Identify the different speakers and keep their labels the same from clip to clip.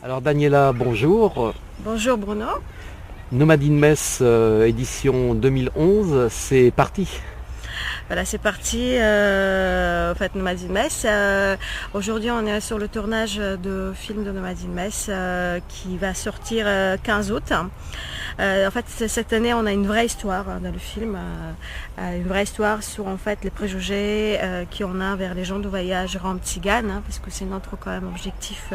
Speaker 1: Alors Daniela, bonjour.
Speaker 2: Bonjour Bruno.
Speaker 1: Nomades in Metz, édition 2011, c'est parti.
Speaker 2: Voilà, c'est parti. En fait, Nomades in Metz. Aujourd'hui, on est sur le tournage de film de Nomades in Metz qui va sortir 15 août. En fait, cette année, on a une vraie histoire dans le film, une vraie histoire sur en fait les préjugés qu'on a vers les gens de voyage rome tzigane, parce que c'est notre quand même objectif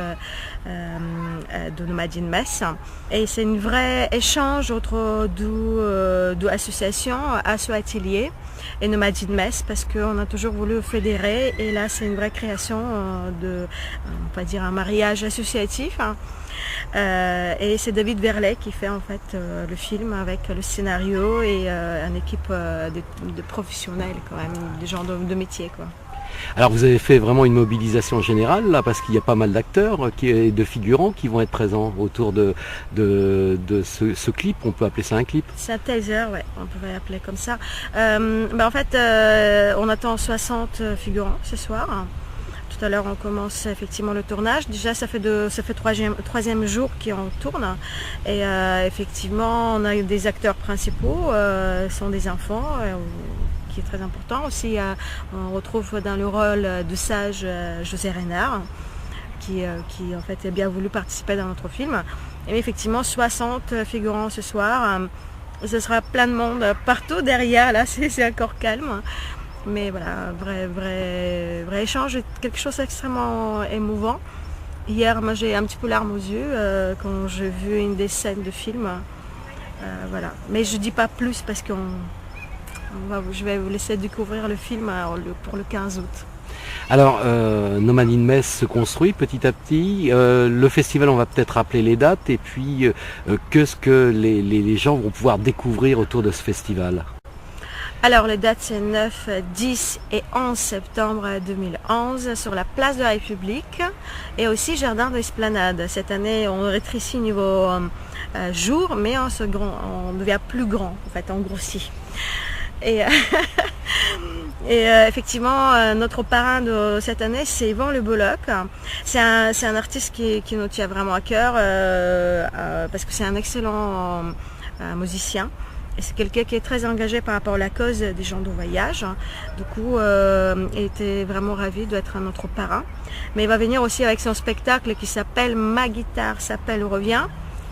Speaker 2: de Nomades in Metz. Et c'est une vraie échange entre deux associations, Asso Atelier et Nomades in Metz, parce qu'on a toujours voulu fédérer, et là c'est une vraie création on va dire un mariage associatif. Et c'est David Verlet qui fait en fait le film avec le scénario et une équipe de professionnels quand même, des gens de métier quoi.
Speaker 1: Alors vous avez fait vraiment une mobilisation générale là, parce qu'il y a pas mal d'acteurs et de figurants qui vont être présents autour de ce clip. On peut appeler ça un clip.
Speaker 2: C'est un teaser, ouais, on pourrait l'appeler comme ça. En fait, on attend 60 figurants ce soir. Tout à l'heure, on commence effectivement le tournage. Déjà, ça fait troisième jour qu'on tourne. Et effectivement, on a des acteurs principaux, sont des enfants, qui est très important. Aussi, on retrouve dans le rôle de sage José Renard, qui en fait a bien voulu participer dans notre film. Et effectivement, 60 figurants ce soir. Ce sera plein de monde partout derrière. Là, c'est encore calme. Mais voilà, vrai échange, quelque chose d'extrêmement émouvant. Hier, moi j'ai un petit peu larmes aux yeux quand j'ai vu une des scènes de film. Voilà. Mais je ne dis pas plus parce que je vais vous laisser découvrir le film pour le 15 août.
Speaker 1: Alors, Nomades in Metz se construit petit à petit. Le festival, on va peut-être rappeler les dates et puis qu'est-ce que les gens vont pouvoir découvrir autour de ce festival.
Speaker 2: Alors les dates c'est 9, 10 et 11 septembre 2011 sur la place de la République et aussi Jardin de l'Esplanade. Cette année on rétrécit niveau jour mais on devient plus grand, en fait on grossit. Et, effectivement notre parrain de cette année c'est Yvan Le Bolloc. C'est un artiste qui nous tient vraiment à cœur parce que c'est un excellent musicien. Et c'est quelqu'un qui est très engagé par rapport à la cause des gens de voyage. Du coup, il était vraiment ravi d'être notre parrain. Mais il va venir aussi avec son spectacle qui s'appelle Ma guitare s'appelle revient.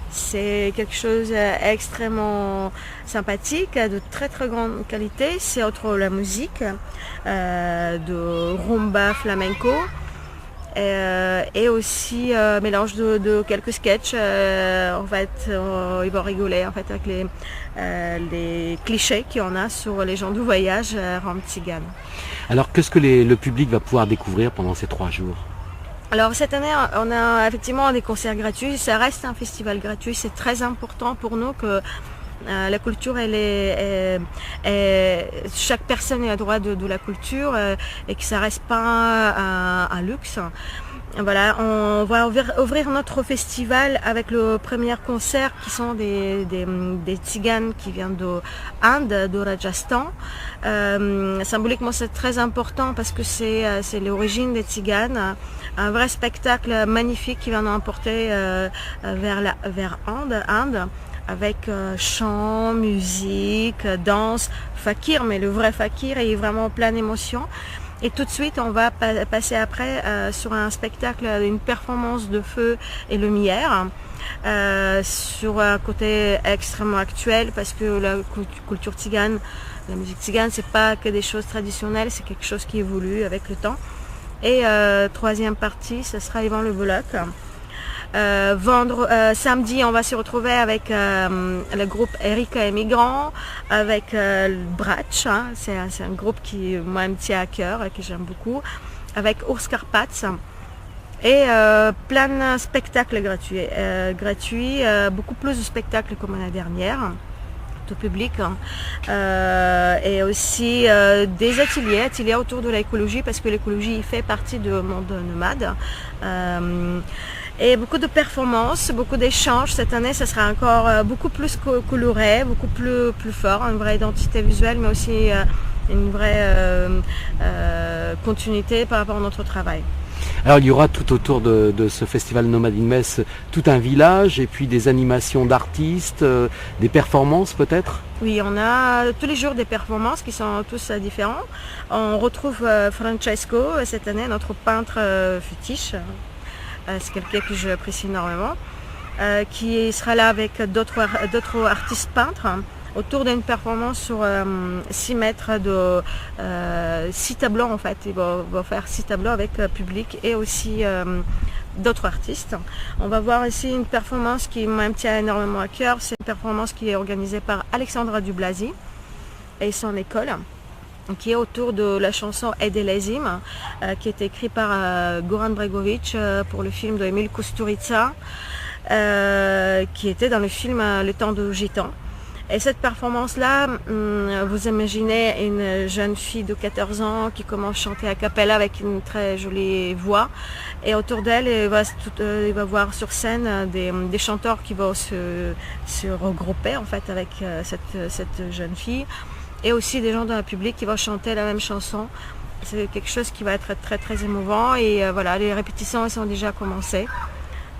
Speaker 2: C'est quelque chose d'extrêmement sympathique, de très très grande qualité. C'est entre la musique, de rumba flamenco, et aussi mélange de quelques sketchs. En fait, ils vont rigoler en fait avec les clichés qu'il y en a sur les gens du voyage rome tzigane.
Speaker 1: Alors qu'est-ce que le public va pouvoir découvrir pendant ces 3 jours?
Speaker 2: Alors cette année, on a effectivement des concerts gratuits. Ça reste un festival gratuit. C'est très important pour nous que la culture, chaque personne a le droit de la culture et que ça reste pas un luxe. Voilà, on va ouvrir notre festival avec le premier concert qui sont des tziganes qui viennent d'Inde, de Rajasthan. Symboliquement, c'est très important parce que c'est l'origine des tziganes. Un vrai spectacle magnifique qui va nous emporter vers Inde. Avec chant, musique, danse, fakir, mais le vrai fakir est vraiment plein d'émotions. Et tout de suite, on va passer après sur un spectacle, une performance de feu et lumière, sur un côté extrêmement actuel, parce que la culture tzigane, la musique tzigane, c'est pas que des choses traditionnelles, c'est quelque chose qui évolue avec le temps. Et troisième partie, ce sera Yvan Le Bolloc. Samedi, on va se retrouver avec le groupe Erika Émigrant, avec Bratch, hein, c'est un groupe qui moi me tient à cœur et que j'aime beaucoup, avec Urs Karpatz et plein de spectacles gratuits, beaucoup plus de spectacles comme l'année dernière, tout public, hein. Et aussi des ateliers autour de l'écologie, parce que l'écologie fait partie du monde nomade. Et beaucoup de performances, beaucoup d'échanges. Cette année, ça sera encore beaucoup plus coloré, beaucoup plus fort, une vraie identité visuelle, mais aussi une vraie continuité par rapport à notre travail.
Speaker 1: Alors il y aura tout autour de ce festival Nomade in Metz tout un village et puis des animations d'artistes, des performances peut-être?
Speaker 2: Oui, on a tous les jours des performances qui sont tous différents. On retrouve Francesco cette année, notre peintre fétiche. C'est quelqu'un que j'apprécie énormément. Qui sera là avec d'autres artistes peintres autour d'une performance sur 6 mètres de 6 tableaux en fait. Il va faire 6 tableaux avec public et aussi d'autres artistes. On va voir ici une performance qui me tient énormément à cœur. C'est une performance qui est organisée par Alexandra Dublasi et son école, qui est autour de la chanson Edelezim, qui est écrite par Goran Bregovic pour le film de Emil Kusturica, qui était dans le film Le Temps de Gitan. Et cette performance-là, vous imaginez une jeune fille de 14 ans qui commence à chanter a cappella avec une très jolie voix. Et autour d'elle, il va voir sur scène des chanteurs qui vont se regrouper en fait avec cette jeune fille. Et aussi des gens dans le public qui vont chanter la même chanson. C'est quelque chose qui va être très très émouvant. Et voilà, les répétitions sont déjà commencées.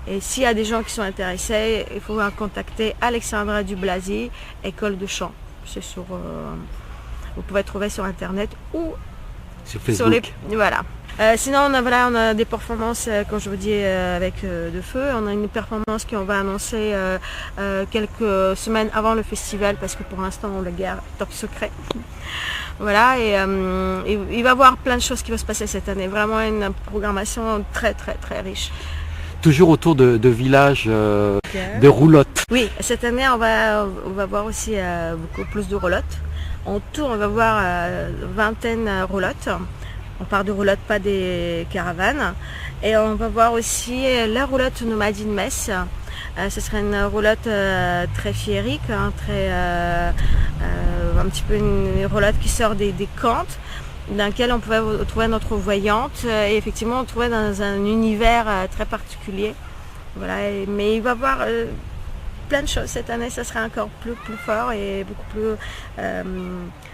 Speaker 2: Et s'il y a des gens qui sont intéressés, il faut contacter Alexandra Dublasi, école de chant. C'est sur, vous pouvez trouver sur internet ou
Speaker 1: sur Facebook.
Speaker 2: Voilà. Sinon, on a des performances, comme je vous dis, avec de feu. On a une performance qu'on va annoncer quelques semaines avant le festival, parce que pour l'instant, on le garde top secret. Voilà, et il va y avoir plein de choses qui vont se passer cette année. Vraiment une programmation très très très riche.
Speaker 1: Toujours autour de villages de roulottes.
Speaker 2: Oui, cette année on va voir aussi beaucoup plus de roulottes. En tout, on va voir vingtaine de roulottes. On part de roulottes, pas des caravanes. Et on va voir aussi la roulotte Nomade in Metz. Ce serait une roulotte très féerique, hein, un petit peu une roulotte qui sort des contes, dans lequel on pouvait trouver notre voyante et effectivement on trouvait dans un univers très particulier. Voilà, mais il va y avoir plein de choses cette année. Ça sera encore plus fort et beaucoup plus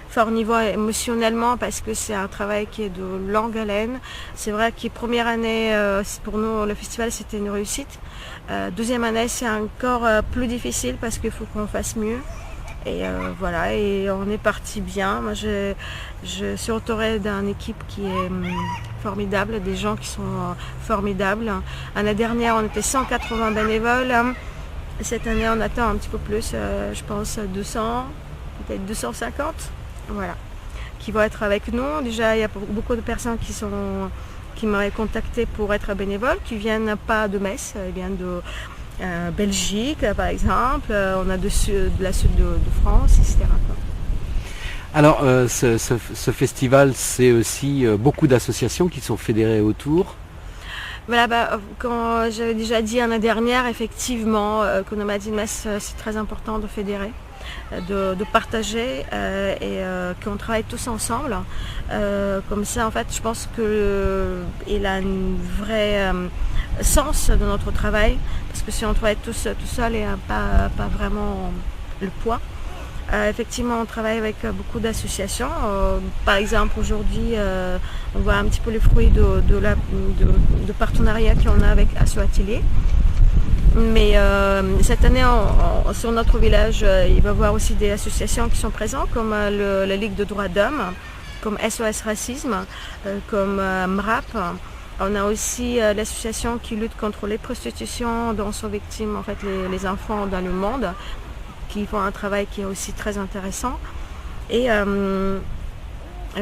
Speaker 2: fort niveau émotionnellement, parce que c'est un travail qui est de longue haleine. C'est vrai que première année pour nous le festival c'était une réussite. Deuxième année c'est encore plus difficile parce qu'il faut qu'on fasse mieux. Et voilà, et on est parti bien. Moi, je suis entourée d'une équipe qui est formidable, des gens qui sont formidables. L'année dernière, on était 180 bénévoles. Cette année, on attend un petit peu plus, je pense 200, peut-être 250, voilà, qui vont être avec nous. Déjà, il y a beaucoup de personnes qui m'auraient contacté pour être bénévoles, qui viennent pas de Metz, ils viennent de Belgique par exemple, on a de la sud de France, etc.
Speaker 1: Alors ce festival, c'est aussi beaucoup d'associations qui sont fédérées autour.
Speaker 2: Voilà, quand j'avais déjà dit l'année dernière, effectivement, que Nomade in Metz, c'est très important de fédérer, de partager et qu'on travaille tous ensemble. Comme ça, en fait, je pense qu'il a un vrai sens de notre travail, parce que si on travaille tous tout seul, il n'y a pas vraiment le poids. Effectivement, on travaille avec beaucoup d'associations. Par exemple, aujourd'hui, on voit un petit peu les fruits de partenariat qu'on a avec Asso Atelier. Mais cette année, sur notre village, il va y avoir aussi des associations qui sont présentes, comme la Ligue de droits d'homme, comme SOS Racisme, comme MRAP. On a aussi l'association qui lutte contre les prostitutions dont sont victimes en fait, les enfants dans le monde, qui font un travail qui est aussi très intéressant. Et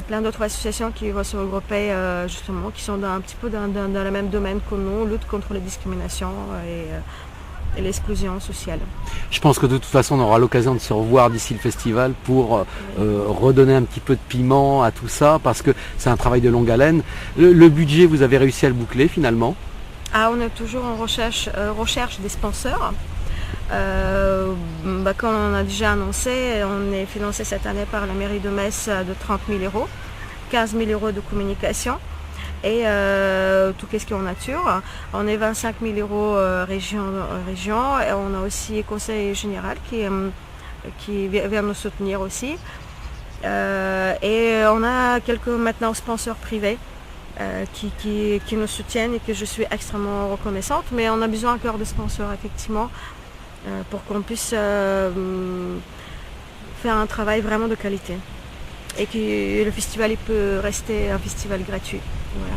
Speaker 2: plein d'autres associations qui vont se regrouper justement, qui sont un petit peu dans le même domaine que nous, lutte contre les discriminations et l'exclusion sociale.
Speaker 1: Je pense que de toute façon on aura l'occasion de se revoir d'ici le festival pour redonner un petit peu de piment à tout ça, parce que c'est un travail de longue haleine. Le budget, vous avez réussi à le boucler finalement?
Speaker 2: On est toujours en recherche des sponsors. Comme on a déjà annoncé, on est financé cette année par la mairie de Metz de 30 000 €, 15 000 € de communication et tout question nature. On est 25 000 € région et on a aussi le conseil général qui vient nous soutenir aussi. Et on a quelques maintenant sponsors privés qui nous soutiennent et que je suis extrêmement reconnaissante. Mais on a besoin encore de sponsors, effectivement, pour qu'on puisse faire un travail vraiment de qualité. Et que le festival il peut rester un festival gratuit. Voilà.